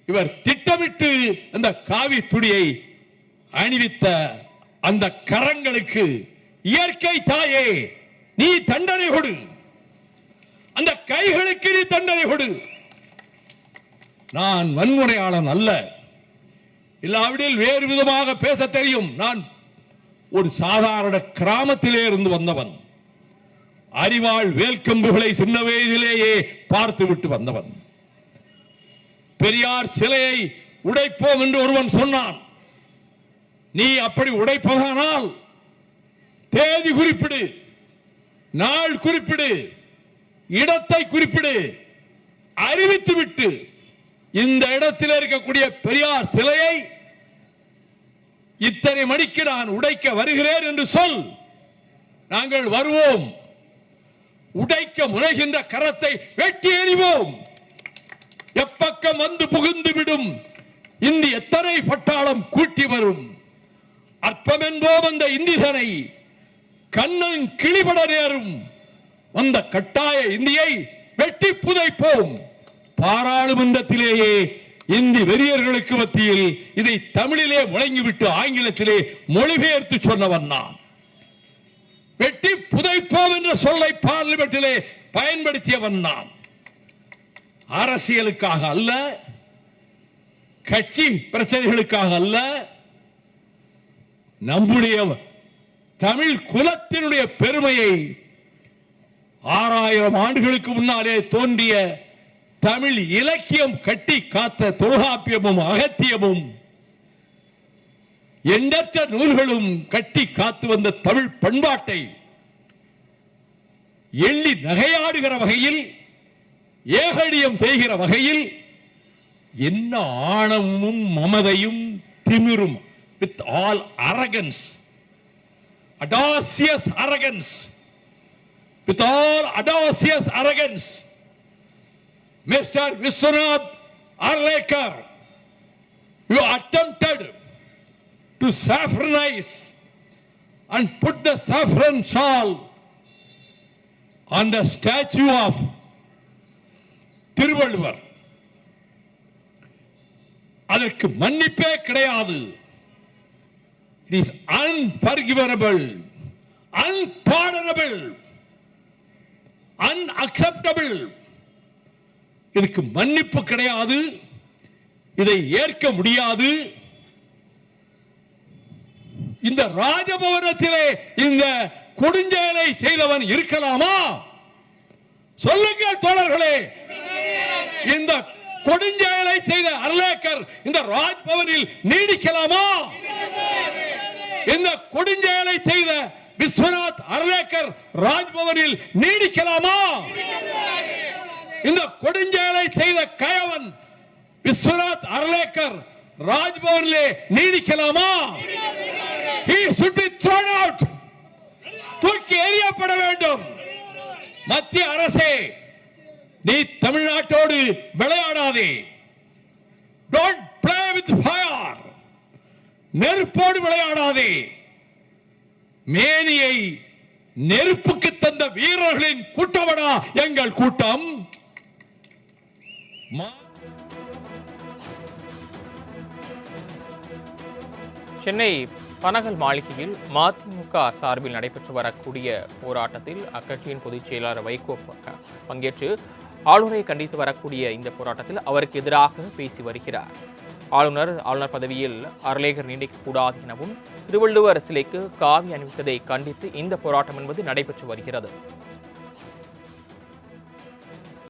இவர் திட்டமிட்டு அந்த காவி துணியை அணிவித்த அந்த கரங்களுக்கு இயற்கை தாயே நீ தண்டனை கொடு, அந்த கைகளுக்கு நீ தண்டனை கொடு. நான் வன்முறையாளன் அல்ல, இல்லாவிடில் வேறு விதமாக பேச தெரியும். நான் ஒரு சாதாரண கிராமத்திலே இருந்து வந்தவன், அறிவாள் வேல்கம்புகளை சின்ன வயதிலேயே பார்த்து விட்டு வந்தவன். பெரியார் சிலையை உடைப்போம் என்று ஒருவன் சொன்னான். நீ அப்படி உடைப்பதானால் தேதி குறிப்பிடு, நாள் குறிப்பிடு, இடத்தை குறிப்பிடு, அறிவித்து விட்டு இந்த இடத்தில் இருக்கக்கூடிய பெரியார் சிலையை இத்தனை மணிக்கு நான் உடைக்க வருகிறேன் என்று சொல். நாங்கள் வருவோம். உடைக்க முனைகின்ற கரத்தை வெட்டி எறிவோம். எப்பக்கம் வந்து புகுந்து விடும் இந்தி எத்தனை பட்டாளம் கூட்டி வரும். அற்பம் என்போம் அந்த இந்திதனை கண்ணன் கிளிபட நேரும். அந்த கட்டாய இந்தியை வெட்டி புதைப்போம். பாராளுமன்றத்திலேயே இந்தி வெறியர்களுக்கு மத்தியில் இதை தமிழிலே முழங்கிவிட்டு ஆங்கிலத்திலே மொழிபெயர்த்து சொன்னவன் நான். வெட்டி புதைப்போம் என்ற சொல்லை பார்லிமெண்டிலே பயன்படுத்தியவன் நான். அரசியலுக்காக அல்ல, கட்சி பிரச்சனைகளுக்காக அல்ல, நம்முடைய தமிழ் குலத்தினுடைய பெருமையை 6000 ஆண்டுகளுக்கு முன்னாலே தோன்றிய தமிழ் இலக்கியம் கட்டி காத்த தொல்காப்பியமும் அகத்தியமும் எண்ணற்ற நூல்களும் கட்டி காத்து வந்த தமிழ் பண்பாட்டை எள்ளி நகையாடுகிற வகையில், ஏகடியம் செய்கிற வகையில் என்ன ஆணவமும் மமதையும் திமிரும், with all arrogance, audacious arrogance, with all audacious arrogance, Mr. Vishwanath Arlekar, you attempted to saffronize and put the saffron shawl on the statue of Thiruvalluvar. அதற்கு மன்னிப்பே கிடையாது. It is unforgivable, unpardonable, unacceptable. இதுக்கு மன்னிப்பு கிடையாது. இதை ஏற்க முடியாது. இந்த ராஜபவனத்திலே இந்த கொடுஞ்செயலை செய்தவன் இருக்கலாமா? சொல்லுங்கள் தோழர்களே. இந்த கொடுஞ்செயலை செய்த அர்லேக்கர் இந்த ராஜ்பவனில் நீடிக்கலாமா? இந்த கொடுஞ்செயலை செய்த விஸ்வநாத் அர்லேக்கர் ராஜ்பவனில் நீடிக்கலாமா? இந்த கொடுஞ்செயலை செய்த கயவன் Viswanath Arlekar ராஜ்பவனிலே நீடிக்கலாமா? He should be thrown out. தூக்கி எறியப்பட வேண்டும். மத்திய அரசே, நீ தமிழ்நாட்டோடு விளையாடாதே. Don't play with fire. நெருப்போடு விளையாடாதே. மேனியை நெருப்புக்கு தந்த வீரர்களின் கூட்டமடா எங்கள் கூட்டம். சென்னை பனகல் மாளிகையில் மதிமுக சார்பில் நடைபெற்று வரக்கூடிய போராட்டத்தில் அக்கட்சியின் பொதுச் செயலாளர் வைகோ பங்கேற்று ஆளுநரை கண்டித்து வரக்கூடிய இந்த போராட்டத்தில் அவருக்கு எதிராக பேசி வருகிறார். ஆளுநர் பதவியில் அர்லேக்கர் நீடிக்கக்கூடாது எனவும் திருவள்ளுவர் சிலைக்கு காவி அணிவித்ததை கண்டித்து இந்த போராட்டம் என்பது நடைபெற்று வருகிறது.